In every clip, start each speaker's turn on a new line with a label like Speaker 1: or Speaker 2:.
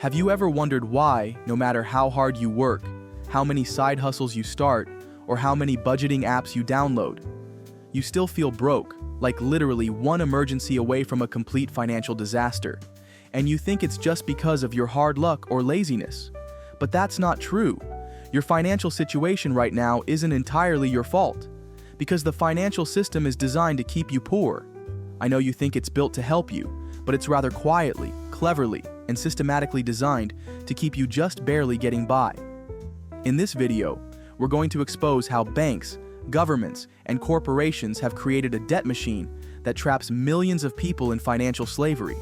Speaker 1: Have you ever wondered why, no matter how hard you work, how many side hustles you start, or how many budgeting apps you download, you still feel broke, like literally one emergency away from a complete financial disaster, and you think it's just because of your hard luck or laziness? But that's not true. Your financial situation right now isn't entirely your fault, because the financial system is designed to keep you poor. I know you think it's built to help you, but it's rather quietly, cleverly, and systematically designed to keep you just barely getting by. In this video, we're going to expose how banks, governments, and corporations have created a debt machine that traps millions of people in financial slavery.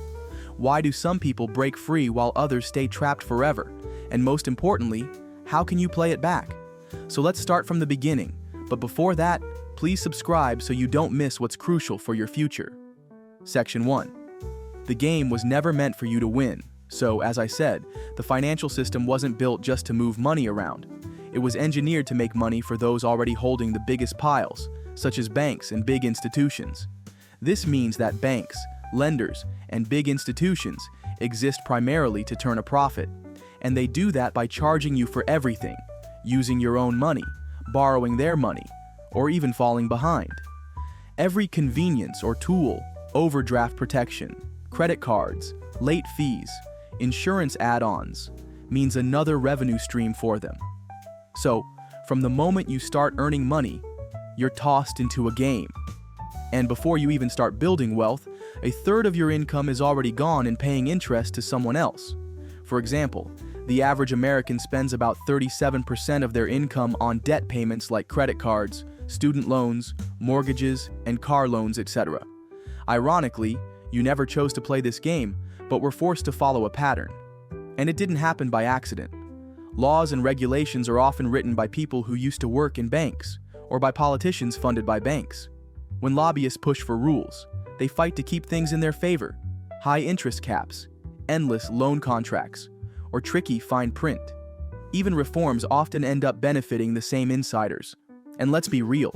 Speaker 1: Why do some people break free while others stay trapped forever? And most importantly, how can you play it back? So let's start from the beginning, but before that, please subscribe so you don't miss what's crucial for your future. Section 1. The game was never meant for you to win. So, as I said, the financial system wasn't built just to move money around. It was engineered to make money for those already holding the biggest piles, such as banks and big institutions. This means that banks, lenders, and big institutions exist primarily to turn a profit, and they do that by charging you for everything, using your own money, borrowing their money, or even falling behind. Every convenience or tool, overdraft protection, credit cards, late fees, insurance add-ons, means another revenue stream for them. So, from the moment you start earning money, you're tossed into a game. And before you even start building wealth, a third of your income is already gone in paying interest to someone else. For example, the average American spends about 37% of their income on debt payments like credit cards, student loans, mortgages, and car loans, etc. Ironically, you never chose to play this game, but were forced to follow a pattern. And it didn't happen by accident. Laws and regulations are often written by people who used to work in banks, or by politicians funded by banks. When lobbyists push for rules, they fight to keep things in their favor: high interest caps, endless loan contracts, or tricky fine print. Even reforms often end up benefiting the same insiders. And let's be real,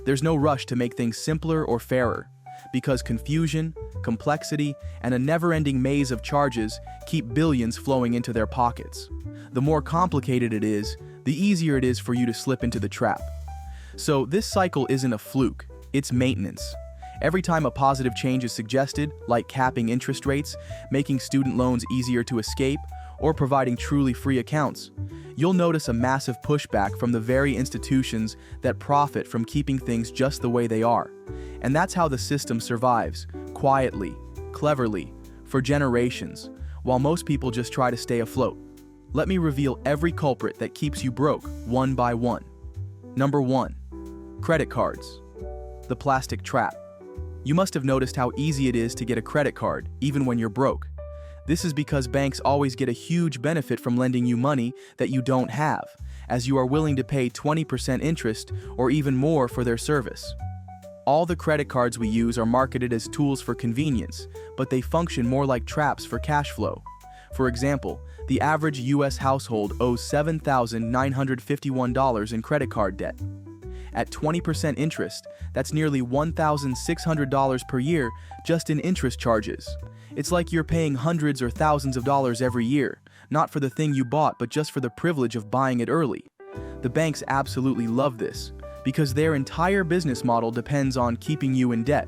Speaker 1: there's no rush to make things simpler or fairer, because confusion, complexity, and a never-ending maze of charges keep billions flowing into their pockets. The more complicated it is, the easier it is for you to slip into the trap. So this cycle isn't a fluke, it's maintenance. Every time a positive change is suggested, like capping interest rates, making student loans easier to escape, or providing truly free accounts, you'll notice a massive pushback from the very institutions that profit from keeping things just the way they are. And that's how the system survives, quietly, cleverly, for generations, while most people just try to stay afloat. Let me reveal every culprit that keeps you broke, one by one. Number 1. Credit cards. The plastic trap. You must have noticed how easy it is to get a credit card, even when you're broke. This is because banks always get a huge benefit from lending you money that you don't have, as you are willing to pay 20% interest or even more for their service. All the credit cards we use are marketed as tools for convenience, but they function more like traps for cash flow. For example, the average US household owes $7,951 in credit card debt. At 20% interest, that's nearly $1,600 per year just in interest charges. It's like you're paying hundreds or thousands of dollars every year, not for the thing you bought, but just for the privilege of buying it early. The banks absolutely love this, because their entire business model depends on keeping you in debt.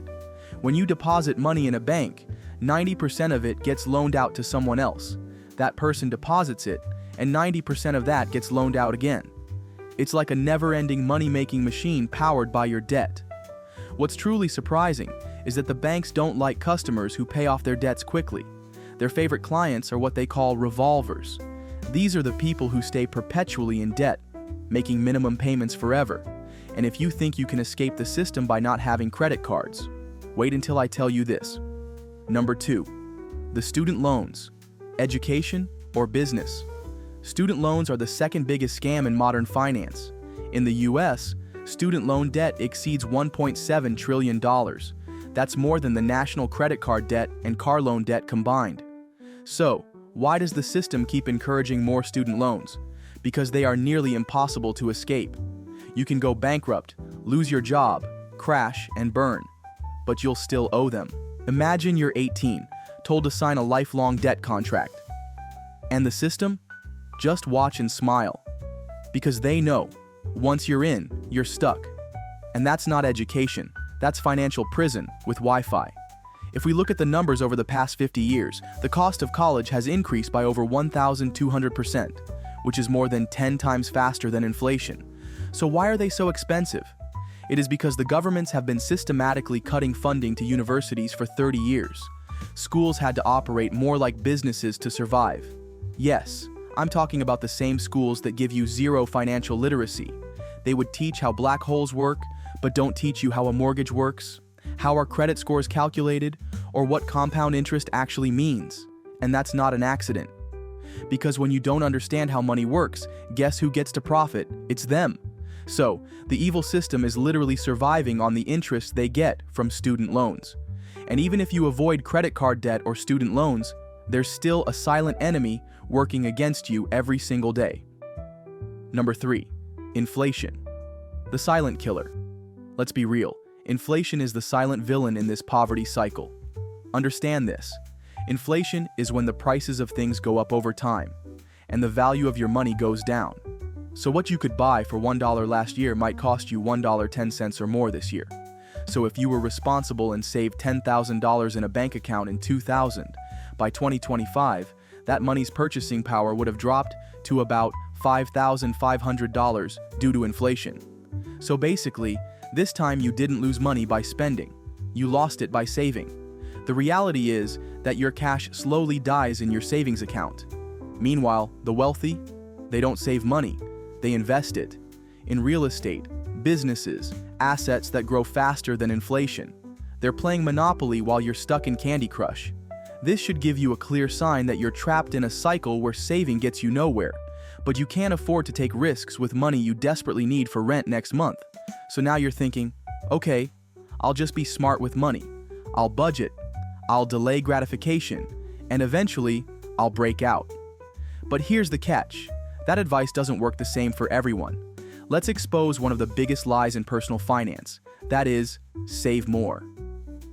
Speaker 1: When you deposit money in a bank, 90% of it gets loaned out to someone else. That person deposits it, and 90% of that gets loaned out again. It's like a never-ending money-making machine powered by your debt. What's truly surprising is that the banks don't like customers who pay off their debts quickly. Their favorite clients are what they call revolvers. These are the people who stay perpetually in debt, making minimum payments forever. And if you think you can escape the system by not having credit cards, wait until I tell you this. Number 2. The student loans. Education or business. Student loans are the second biggest scam in modern finance. In the US, student loan debt exceeds $1.7 trillion. That's more than the national credit card debt and car loan debt combined. So, why does the system keep encouraging more student loans? Because they are nearly impossible to escape. You can go bankrupt, lose your job, crash, and burn, but you'll still owe them. Imagine you're 18, told to sign a lifelong debt contract. And the system? Just watch and smile. Because they know, once you're in, you're stuck. And that's not education, that's financial prison with Wi-Fi. If we look at the numbers over the past 50 years, the cost of college has increased by over 1,200%, which is more than 10 times faster than inflation. So why are they so expensive? It is because the governments have been systematically cutting funding to universities for 30 years. Schools had to operate more like businesses to survive. Yes, I'm talking about the same schools that give you zero financial literacy. They would teach how black holes work, but don't teach you how a mortgage works, how are credit scores calculated, or what compound interest actually means. And that's not an accident. Because when you don't understand how money works, guess who gets to profit? It's them. So, the evil system is literally surviving on the interest they get from student loans. And even if you avoid credit card debt or student loans, there's still a silent enemy working against you every single day. Number 3. Inflation. The silent killer. Let's be real. Inflation is the silent villain in this poverty cycle. Understand this. Inflation is when the prices of things go up over time, and the value of your money goes down. So what you could buy for $1 last year might cost you $1.10 or more this year. So if you were responsible and saved $10,000 in a bank account in 2000, by 2025, that money's purchasing power would have dropped to about $5,500 due to inflation. So basically, this time you didn't lose money by spending. You lost it by saving. The reality is that your cash slowly dies in your savings account. Meanwhile, the wealthy, they don't save money. They invest it in real estate, businesses, assets that grow faster than inflation. They're playing Monopoly while you're stuck in Candy Crush. This should give you a clear sign that you're trapped in a cycle where saving gets you nowhere, but you can't afford to take risks with money you desperately need for rent next month. So now you're thinking, okay, I'll just be smart with money. I'll budget, I'll delay gratification, and eventually, I'll break out. But here's the catch. That advice doesn't work the same for everyone. Let's expose one of the biggest lies in personal finance. That is, save more.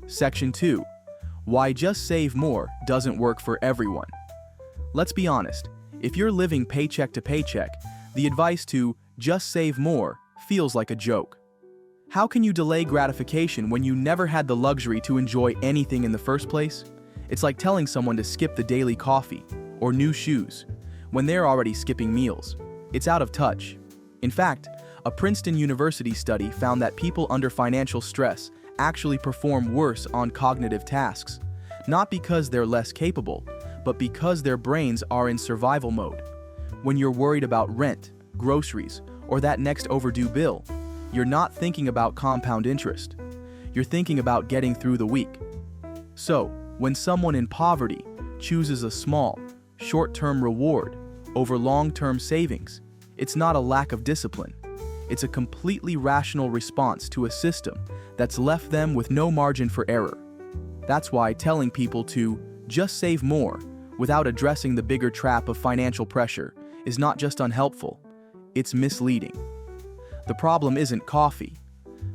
Speaker 1: Section 2. Why just save more doesn't work for everyone. Let's be honest. If you're living paycheck to paycheck, the advice to just save more feels like a joke. How can you delay gratification when you never had the luxury to enjoy anything in the first place? It's like telling someone to skip the daily coffee or new shoes when they're already skipping meals. It's out of touch. In fact, a Princeton University study found that people under financial stress actually perform worse on cognitive tasks, not because they're less capable, but because their brains are in survival mode. When you're worried about rent, groceries, or that next overdue bill, you're not thinking about compound interest. You're thinking about getting through the week. So, when someone in poverty chooses a small, short-term reward over long-term savings, it's not a lack of discipline. It's a completely rational response to a system that's left them with no margin for error. That's why telling people to just save more without addressing the bigger trap of financial pressure is not just unhelpful, it's misleading. The problem isn't coffee.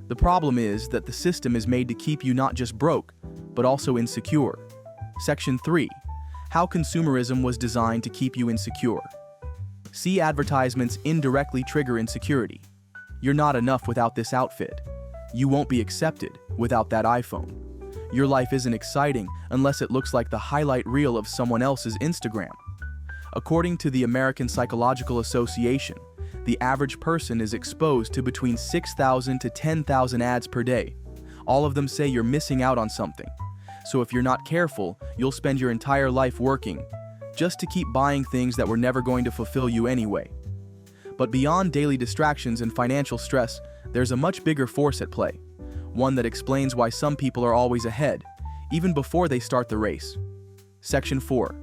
Speaker 1: The problem is that the system is made to keep you not just broke, but also insecure. Section 3. How consumerism was designed to keep you insecure. See, advertisements indirectly trigger insecurity. You're not enough without this outfit. You won't be accepted without that iPhone. Your life isn't exciting unless it looks like the highlight reel of someone else's Instagram. According to the American Psychological Association, the average person is exposed to between 6,000 to 10,000 ads per day. All of them say you're missing out on something. So if you're not careful, you'll spend your entire life working just to keep buying things that were never going to fulfill you anyway. But beyond daily distractions and financial stress, there's a much bigger force at play. One that explains why some people are always ahead, even before they start the race. Section 4.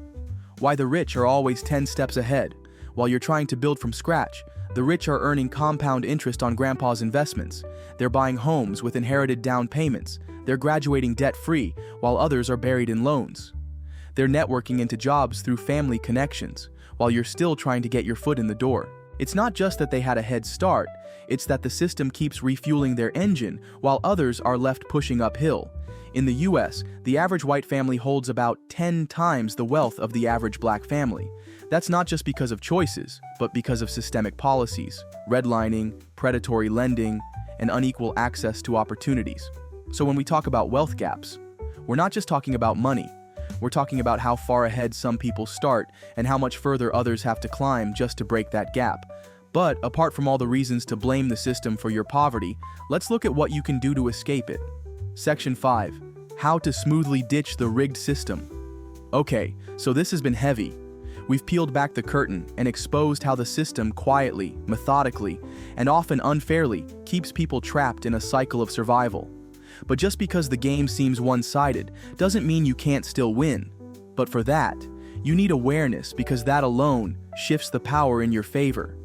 Speaker 1: Why the rich are always 10 steps ahead. While you're trying to build from scratch, the rich are earning compound interest on grandpa's investments. They're buying homes with inherited down payments. They're graduating debt-free, while others are buried in loans. They're networking into jobs through family connections, while you're still trying to get your foot in the door. It's not just that they had a head start, it's that the system keeps refueling their engine while others are left pushing uphill. In the US, the average white family holds about 10 times the wealth of the average black family. That's not just because of choices, but because of systemic policies, redlining, predatory lending, and unequal access to opportunities. So when we talk about wealth gaps, we're not just talking about money. We're talking about how far ahead some people start and how much further others have to climb just to break that gap. But apart from all the reasons to blame the system for your poverty, let's look at what you can do to escape it. Section 5. How to smoothly ditch the rigged system. Okay, so this has been heavy. We've peeled back the curtain and exposed how the system quietly, methodically, and often unfairly keeps people trapped in a cycle of survival. But just because the game seems one-sided doesn't mean you can't still win. But for that, you need awareness, because that alone shifts the power in your favor.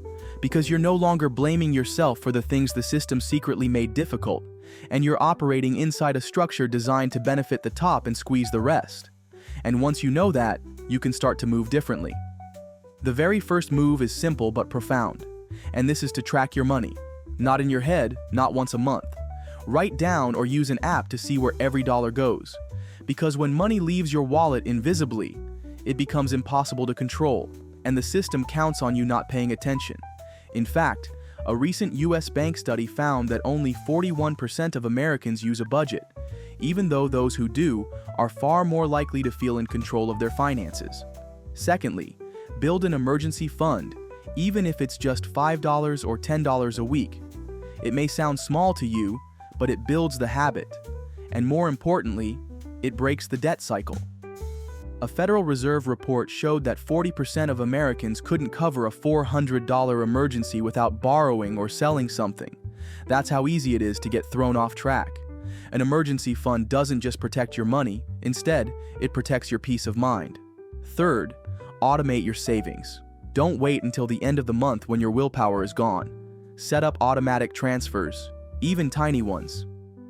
Speaker 1: Because you're no longer blaming yourself for the things the system secretly made difficult, and you're operating inside a structure designed to benefit the top and squeeze the rest. And once you know that, you can start to move differently. The very first move is simple but profound, and this is to track your money. Not in your head, not once a month. Write down or use an app to see where every dollar goes. Because when money leaves your wallet invisibly, it becomes impossible to control, and the system counts on you not paying attention. In fact, a recent US bank study found that only 41% of Americans use a budget, even though those who do are far more likely to feel in control of their finances. Secondly, build an emergency fund, even if it's just $5 or $10 a week. It may sound small to you, but it builds the habit. And more importantly, it breaks the debt cycle. A Federal Reserve report showed that 40% of Americans couldn't cover a $400 emergency without borrowing or selling something. That's how easy it is to get thrown off track. An emergency fund doesn't just protect your money, instead, it protects your peace of mind. Third, automate your savings. Don't wait until the end of the month when your willpower is gone. Set up automatic transfers, even tiny ones.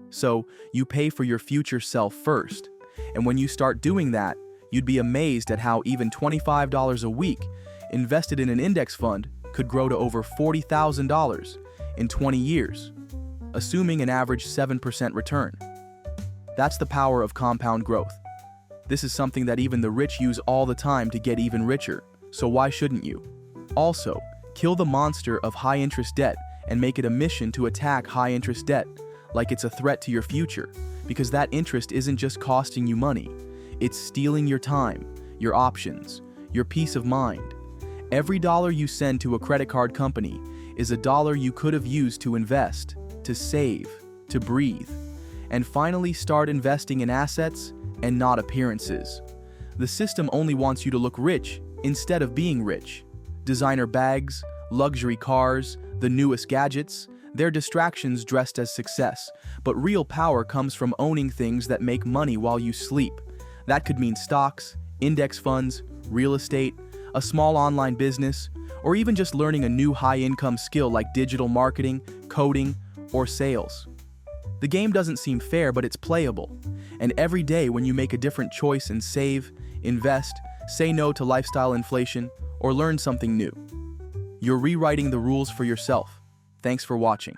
Speaker 1: So, you pay for your future self first. And when you start doing that, you'd be amazed at how even $25 a week invested in an index fund could grow to over $40,000 in 20 years, assuming an average 7% return. That's the power of compound growth. This is something that even the rich use all the time to get even richer, so why shouldn't you? Also, kill the monster of high-interest debt and make it a mission to attack high-interest debt like it's a threat to your future, because that interest isn't just costing you money. It's stealing your time, your options, your peace of mind. Every dollar you send to a credit card company is a dollar you could have used to invest, to save, to breathe, and finally start investing in assets and not appearances. The system only wants you to look rich instead of being rich. Designer bags, luxury cars, the newest gadgets, they're distractions dressed as success, but real power comes from owning things that make money while you sleep. That could mean stocks, index funds, real estate, a small online business, or even just learning a new high-income skill like digital marketing, coding, or sales. The game doesn't seem fair, but it's playable. And every day when you make a different choice and save, invest, say no to lifestyle inflation, or learn something new, you're rewriting the rules for yourself. Thanks for watching.